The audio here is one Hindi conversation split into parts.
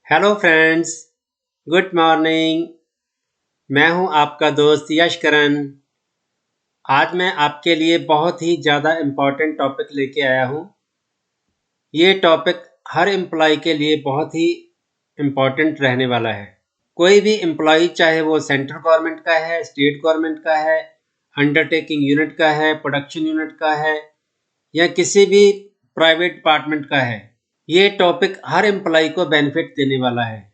Hello friends, good morning. मैं हूं आपका दोस्त यश करण। आज मैं आपके लिए बहुत ही ज़्यादा इम्पोर्टेंट टॉपिक लेके आया हूं। ये टॉपिक हर एम्प्लॉय के लिए बहुत ही इम्पोर्टेंट रहने वाला है। कोई भी एम्प्लॉय, चाहे वो सेंट्रल गवर्नमेंट का है, स्टेट गवर्नमेंट का है, अंडरटेकिंग यूनिट का है, प्रोडक्शन यूनिट का है या किसी भी प्राइवेट डिपार्टमेंट का है, ये टॉपिक हर एम्प्लॉय को बेनिफिट देने वाला है।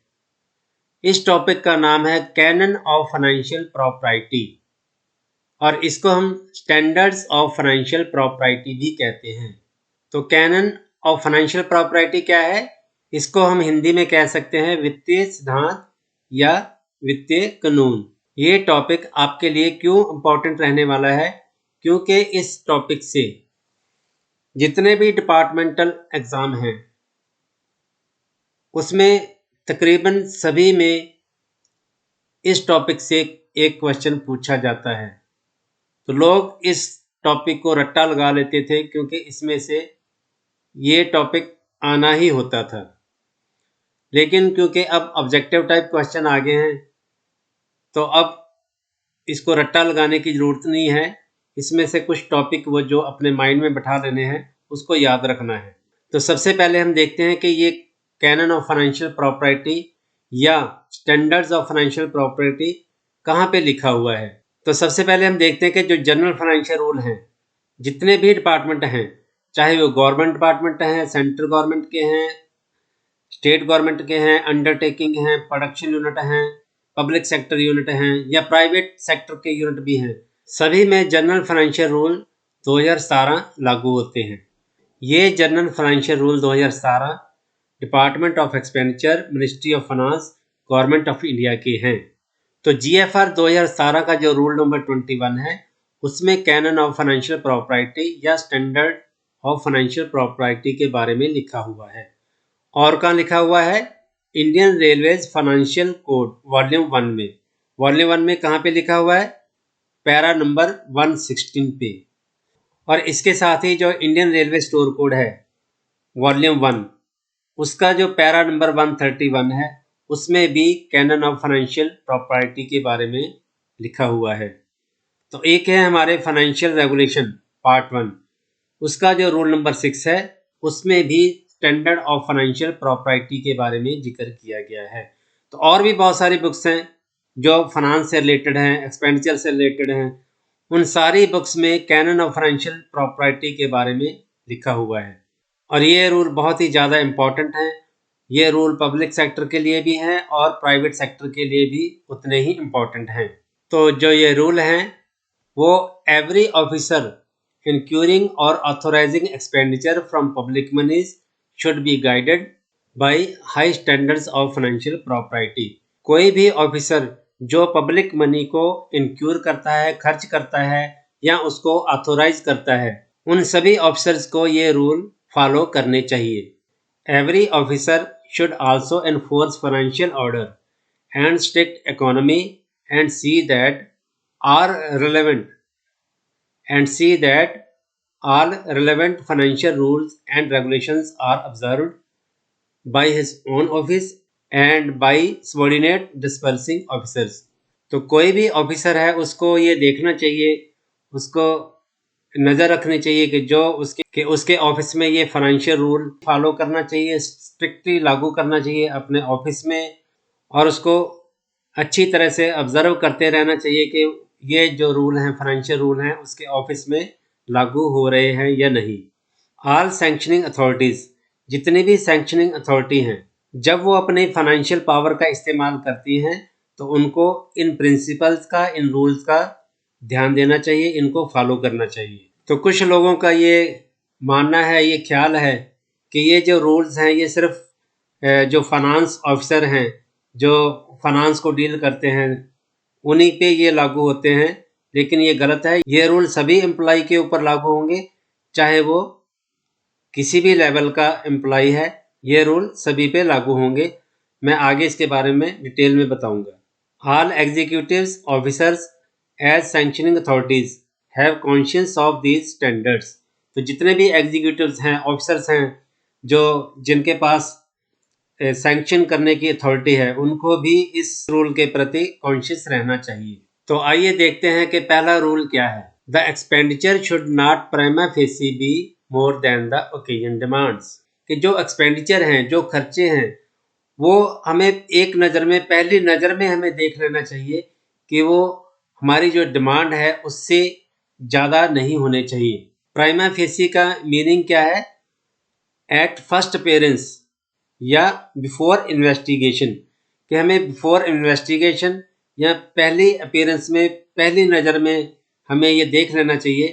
इस टॉपिक का नाम है कैनन ऑफ फाइनेंशियल प्रॉपर्टी और इसको हम स्टैंडर्ड्स ऑफ फाइनेंशियल प्रॉपर्टी भी कहते हैं। तो कैनन ऑफ फाइनेंशियल प्रॉपर्टी क्या है? इसको हम हिंदी में कह सकते हैं वित्तीय सिद्धांत या वित्तीय कानून। ये टॉपिक आपके लिए क्यों इम्पोर्टेंट रहने वाला है? क्योंकि इस टॉपिक से जितने भी डिपार्टमेंटल एग्जाम हैं उसमें तकरीबन सभी में इस टॉपिक से एक क्वेश्चन पूछा जाता है। तो लोग इस टॉपिक को रट्टा लगा लेते थे क्योंकि इसमें से ये टॉपिक आना ही होता था। लेकिन क्योंकि अब ऑब्जेक्टिव टाइप क्वेश्चन आ गए हैं तो अब इसको रट्टा लगाने की ज़रूरत नहीं है। इसमें से कुछ टॉपिक वो जो अपने माइंड में बैठा लेने हैं उसको याद रखना है। तो सबसे पहले हम देखते हैं कि ये कैनन ऑफ फाइनेंशियल प्रॉपर्टी या स्टैंडर्ड्स ऑफ फाइनेंशियल प्रॉपर्टी कहाँ पे लिखा हुआ है। तो सबसे पहले हम देखते हैं कि जो जनरल फाइनेंशियल रूल हैं, जितने भी डिपार्टमेंट हैं, चाहे वो गवर्नमेंट डिपार्टमेंट हैं, सेंट्रल गवर्नमेंट के हैं, स्टेट गवर्नमेंट के हैं, अंडरटेकिंग हैं, प्रोडक्शन यूनिट हैं, पब्लिक सेक्टर यूनिट हैं या प्राइवेट सेक्टर के यूनिट भी हैं, सभी में जनरल फाइनेंशियल रूल 2017 लागू होते हैं। ये general financial rule 2017 department of expenditure, ministry of finance, government of India के हैं। तो जीएफआर 2017 का जो रूल नंबर 21 है उसमें कैनन ऑफ फाइनेंशियल प्रॉपर्टी या स्टैंडर्ड ऑफ फाइनेंशियल प्रॉपर्टी के बारे में लिखा हुआ है। और कहाँ लिखा हुआ है? Indian railways financial code volume 1 में। वॉल्यूम 1 में कहाँ पे लिखा हुआ है? पैरा नंबर 116 पे। और इसके साथ ही जो इंडियन रेलवे स्टोर कोड है वॉल्यूम 1, उसका जो पैरा नंबर 131 है उसमें भी कैनन ऑफ फाइनेंशियल प्रॉपर्टी के बारे में लिखा हुआ है। तो एक है हमारे फाइनेंशियल रेगुलेशन पार्ट 1, उसका जो रूल नंबर 6 है उसमें भी स्टैंडर्ड ऑफ फाइनेंशियल प्रॉपर्टी के बारे में जिक्र किया गया है। तो और भी बहुत सारी बुक्स हैं जो फाइनेंस से रिलेटेड हैं, एक्सपेंडिचर से रिलेटेड हैं। उन सारी बुक्स में कैनन ऑफ फाइनेंशियल प्रॉपर्टी के बारे में लिखा हुआ है और ये रूल बहुत ही ज़्यादा इम्पॉर्टेंट हैं। ये रूल पब्लिक सेक्टर के लिए भी हैं और प्राइवेट सेक्टर के लिए भी उतने ही इम्पॉर्टेंट हैं। तो जो ये रूल हैं वो every officer incurring or authorizing expenditure from public monies should be guided by high standards of financial property। कोई भी ऑफिसर जो पब्लिक मनी को इंक्यूर करता है, खर्च करता है या उसको ऑथोराइज करता है, उन सभी ऑफिसर्स को ये रूल फॉलो करने चाहिए। Every officer should also enforce financial order and strict economy and see that all relevant financial rules and regulations are observed by his own office and by subordinate dispersing officers। तो कोई भी ऑफिसर है उसको ये देखना चाहिए, उसको नज़र रखनी चाहिए कि जो उसके ऑफिस में ये फाइनेंशियल रूल फॉलो करना चाहिए, स्ट्रिक्टली लागू करना चाहिए अपने ऑफिस में, और उसको अच्छी तरह से ऑब्जर्व करते रहना चाहिए कि ये जो रूल हैं, फाइनेंशियल रूल हैं, उसके ऑफिस में लागू हो रहे हैं या नहीं। ऑल सैंक्शनिंग अथॉरिटीज़, जितनी भी सैंक्शनिंग अथॉरिटी हैं, जब वो अपने फाइनेंशियल पावर का इस्तेमाल करती हैं तो उनको इन प्रिंसिपल्स का, इन रूल्स का ध्यान देना चाहिए, इनको फॉलो करना चाहिए। तो कुछ लोगों का ये मानना है, ये ख्याल है कि ये जो रूल्स हैं ये सिर्फ जो फाइनेंस ऑफिसर हैं, जो फाइनेंस को डील करते हैं, उन्हीं पे ये लागू होते हैं। लेकिन ये गलत है। ये रूल सभी एम्प्लॉय के ऊपर लागू होंगे, चाहे वो किसी भी लेवल का एम्प्लॉय है, ये रूल सभी पे लागू होंगे। मैं आगे इसके बारे में डिटेल में बताऊंगा। All executives officers as sanctioning authorities have conscious of these standards. तो जितने भी एग्जीक्यूटिव्स हैं, ऑफिसर्स हैं, जो जिनके पास सैंक्शन करने की अथॉरिटी है उनको भी इस रूल के प्रति कॉन्शियस रहना चाहिए। तो आइए देखते हैं कि पहला रूल क्या है। The expenditure should not prima facie be more than the occasion demands. कि जो एक्सपेंडिचर हैं, जो खर्चे हैं, वो हमें एक नज़र में, पहली नज़र में हमें देख लेना चाहिए कि वो हमारी जो डिमांड है उससे ज़्यादा नहीं होने चाहिए। प्राइमा फेसी का मीनिंग क्या है? एट फर्स्ट अपेयरेंस या बिफोर इन्वेस्टिगेशन। कि हमें बिफोर इन्वेस्टिगेशन या पहली अपीयरेंस में, पहली नज़र में हमें ये देख लेना चाहिए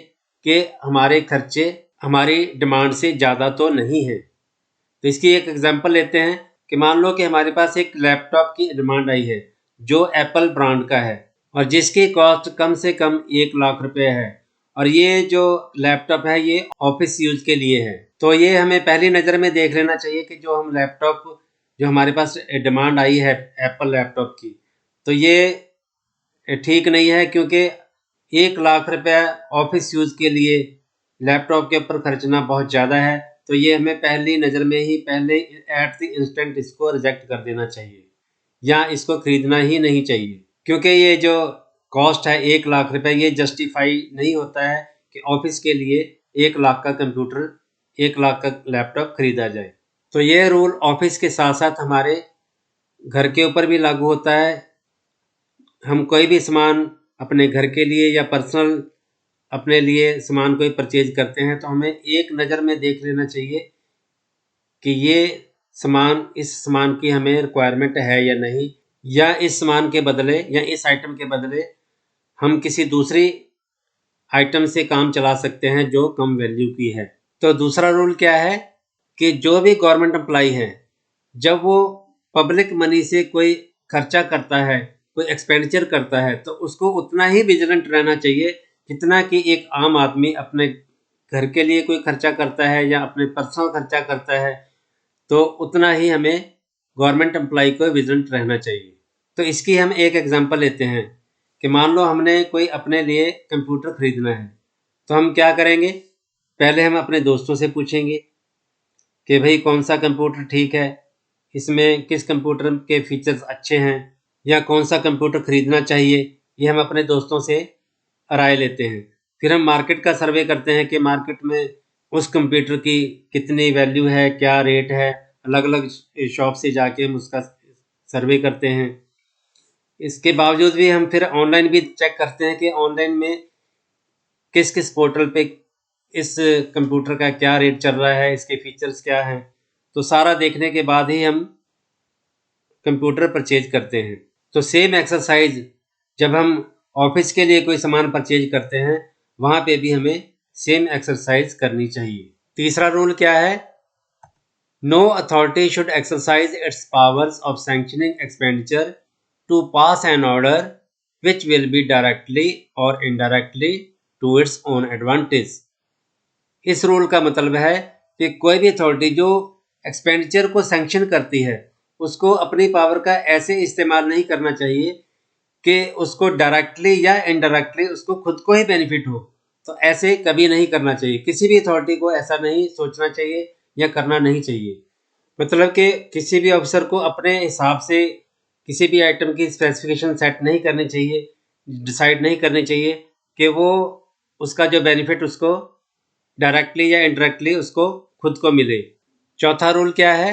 कि हमारे खर्चे हमारी डिमांड से ज़्यादा तो नहीं है। तो इसकी एक एग्जांपल लेते हैं कि मान लो कि हमारे पास एक लैपटॉप की डिमांड आई है जो एप्पल ब्रांड का है और जिसकी कॉस्ट कम से कम 1 लाख रुपए है, और ये जो लैपटॉप है ये ऑफिस यूज के लिए है। तो ये हमें पहली नज़र में देख लेना चाहिए कि जो हम लैपटॉप, जो हमारे पास डिमांड आई है एप्पल लैपटॉप की, तो ये ठीक नहीं है, क्योंकि 1 लाख रुपए ऑफिस यूज के लिए लैपटॉप के ऊपर खर्चना बहुत ज़्यादा है। तो ये हमें पहली नज़र में ही, पहले एट द इंस्टेंट इसको रिजेक्ट कर देना चाहिए या इसको खरीदना ही नहीं चाहिए, क्योंकि ये जो कॉस्ट है 1 लाख रुपए, ये जस्टिफाई नहीं होता है कि ऑफिस के लिए 1 लाख का कंप्यूटर, 1 लाख का लैपटॉप खरीदा जाए। तो ये रूल ऑफिस के साथ साथ हमारे घर के ऊपर भी लागू होता है। हम कोई भी सामान अपने घर के लिए या पर्सनल अपने लिए सामान कोई परचेज करते हैं तो हमें एक नज़र में देख लेना चाहिए कि ये सामान, इस सामान की हमें रिक्वायरमेंट है या नहीं, या इस सामान के बदले या इस आइटम के बदले हम किसी दूसरी आइटम से काम चला सकते हैं जो कम वैल्यू की है। तो दूसरा रूल क्या है कि जो भी गवर्नमेंट एम्प्लॉय है, जब वो पब्लिक मनी से कोई खर्चा करता है, कोई एक्सपेंडिचर करता है, तो उसको उतना ही विजिलेंट रहना चाहिए जितना कि एक आम आदमी अपने घर के लिए कोई खर्चा करता है या अपने पर्सनल खर्चा करता है, तो उतना ही हमें गवर्नमेंट एम्प्लॉय को विजिलेंट रहना चाहिए। तो इसकी हम एक एग्जांपल लेते हैं कि मान लो हमने कोई अपने लिए कंप्यूटर खरीदना है, तो हम क्या करेंगे? पहले हम अपने दोस्तों से पूछेंगे कि भाई कौन सा कंप्यूटर ठीक है, इसमें किस कंप्यूटर के फीचर्स अच्छे हैं, या कौन सा कंप्यूटर खरीदना चाहिए, ये हम अपने दोस्तों से राय लेते हैं। फिर हम मार्केट का सर्वे करते हैं कि मार्केट में उस कंप्यूटर की कितनी वैल्यू है, क्या रेट है, अलग अलग शॉप से जाके हम उसका सर्वे करते हैं। इसके बावजूद भी हम फिर ऑनलाइन भी चेक करते हैं कि ऑनलाइन में किस किस पोर्टल पे इस कंप्यूटर का क्या रेट चल रहा है, इसके फीचर्स क्या हैं। तो सारा देखने के बाद ही हम कंप्यूटर परचेज करते हैं। तो सेम एक्सरसाइज जब हम ऑफिस के लिए कोई सामान परचेज करते हैं, वहाँ पे भी हमें सेम एक्सरसाइज करनी चाहिए। तीसरा रूल क्या है? No authority should exercise its powers of sanctioning expenditure to pass an order which will be directly और indirectly to its own advantage. इस रूल का मतलब है कि कोई भी अथॉरिटी जो एक्सपेंडिचर को सैंक्शन करती है, उसको अपनी पावर का ऐसे इस्तेमाल नहीं करना चाहिए कि उसको डायरेक्टली या इनडायरेक्टली उसको खुद को ही बेनिफिट हो। तो ऐसे कभी नहीं करना चाहिए। किसी भी अथॉरिटी को ऐसा नहीं सोचना चाहिए या करना नहीं चाहिए। मतलब कि किसी भी ऑफिसर को अपने हिसाब से किसी भी आइटम की स्पेसिफिकेशन सेट नहीं करनी चाहिए, डिसाइड नहीं करनी चाहिए कि वो उसका जो बेनिफिट उसको डायरेक्टली या इनडायरेक्टली उसको खुद को मिले। चौथा रूल क्या है?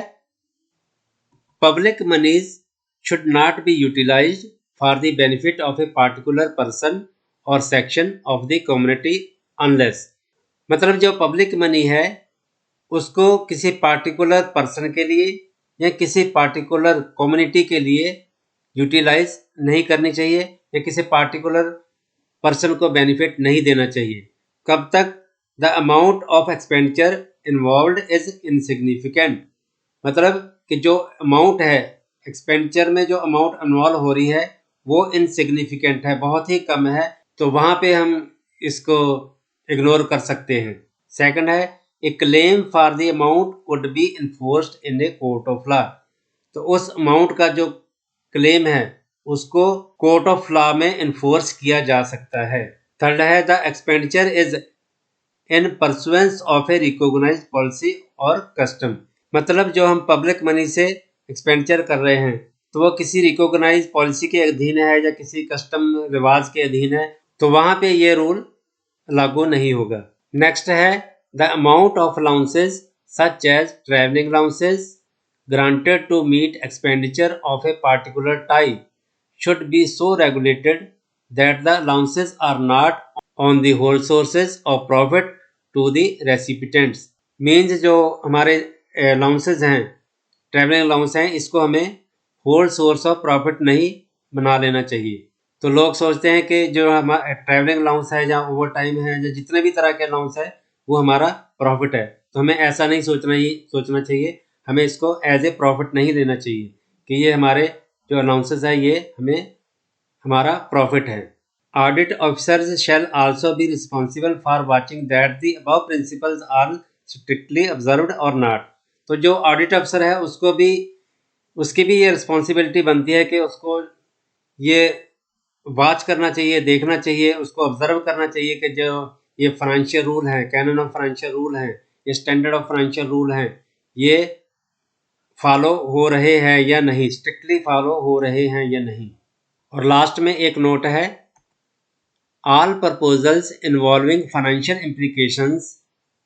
Public moneys should not be utilised for the benefit of a particular person और section of the community unless. मतलब जो पब्लिक मनी है उसको किसी पार्टिकुलर पर्सन के लिए या किसी पार्टिकुलर कम्युनिटी के लिए यूटिलाइज नहीं करनी चाहिए या किसी पार्टिकुलर पर्सन को बेनिफिट नहीं देना चाहिए। कब तक? The amount of expenditure involve is insignificant. मतलब कि जो अमाउंट है एक्सपेंडिचर में, जो अमाउंट इन्वॉल्व हो रही है वो इनसिग्निफिकेंट है, बहुत ही कम है, तो वहाँ पे हम इसको इग्नोर कर सकते हैं। सेकंड है, a claim for the amount could be enforced in a court of law. तो उस अमाउंट का जो क्लेम है उसको कोर्ट ऑफ लॉ में इन्फोर्स किया जा सकता है। थर्ड है, the expenditure is in pursuance of a recognised policy और कस्टम। मतलब जो हम पब्लिक मनी से एक्सपेंडिचर कर रहे हैं तो वो किसी रिकॉग्नाइज पॉलिसी के अधीन है या किसी कस्टम रिवाज के अधीन है, तो वहां पे ये रूल लागू नहीं होगा। नेक्स्ट है the amount of allowances such as travelling allowances granted to meet expenditure of a particular type should be so regulated that the allowances are not on the whole sources of profit to the recipients। Means जो हमारे अलाउंसेज हैं, ट्रैवलिंग अलाउंस हैं, इसको हमें होल सोर्स ऑफ प्रॉफिट नहीं बना लेना चाहिए। तो लोग सोचते हैं कि जो हमारा ट्रैवलिंग अलाउंस है या ओवर टाइम है या जितने भी तरह के अलाउंस है वो हमारा प्रॉफिट है, तो हमें ऐसा नहीं सोचना चाहिए। हमें इसको एज ए प्रॉफिट नहीं लेना चाहिए कि ये हमारे जो अलाउंसेस है ये हमें हमारा प्रॉफिट है। Audit officers shall also be responsible for watching that the above principles are strictly observed or not. तो जो ऑडिट अफसर है उसकी भी ये रिस्पॉन्सिबिलिटी बनती है कि उसको ये वॉच करना चाहिए, देखना चाहिए, उसको ऑब्जर्व करना चाहिए कि जो ये फाइनेंशियल रूल है, कैनन ऑफ फाइनेंशियल रूल है, ये स्टैंडर्ड ऑफ फाइनेंशियल रूल है, ये फॉलो हो रहे हैं या नहीं, स्ट्रिक्टली फॉलो हो रहे हैं या नहीं। और लास्ट में एक नोट है, all proposals involving financial implications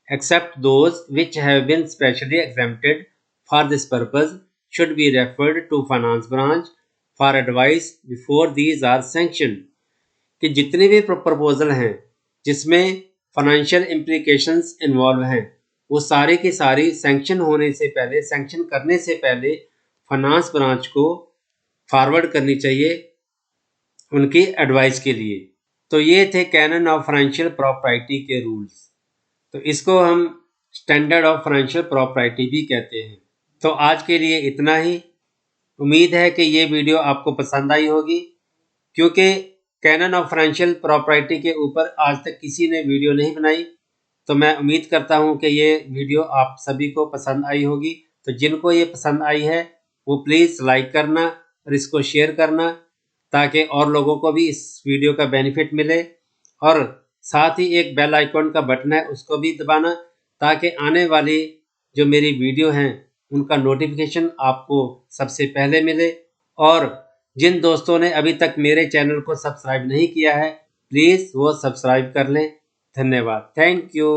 except those which have been specially exempted for this purpose should be referred to finance branch for advice before these are sanction. कि जितने भी प्रपोजल हैं जिसमें फाइनेंशियल इम्प्लीकेशंस इन्वॉल्व हैं वो सारी की सारी सैंक्शन करने से पहले फाइनेंस ब्रांच को फॉरवर्ड करनी चाहिए उनकी एडवाइस के लिए। तो ये थे कैनन ऑफ फाइनेंशियल प्रॉपर्टी के रूल्स। तो इसको हम स्टैंडर्ड ऑफ फाइनेंशियल प्रॉपर्टी भी कहते हैं। तो आज के लिए इतना ही। उम्मीद है कि ये वीडियो आपको पसंद आई होगी, क्योंकि कैनन ऑफ फाइनेंशियल प्रॉपर्टी के ऊपर आज तक किसी ने वीडियो नहीं बनाई। तो मैं उम्मीद करता हूँ कि ये वीडियो आप सभी को पसंद आई होगी। तो जिनको ये पसंद आई है वो प्लीज़ लाइक करना और इसको शेयर करना, ताकि और लोगों को भी इस वीडियो का बेनिफिट मिले। और साथ ही एक बेल आइकॉन का बटन है उसको भी दबाना, ताकि आने वाली जो मेरी वीडियो हैं उनका नोटिफिकेशन आपको सबसे पहले मिले। और जिन दोस्तों ने अभी तक मेरे चैनल को सब्सक्राइब नहीं किया है प्लीज़ वो सब्सक्राइब कर लें। धन्यवाद। Thank you.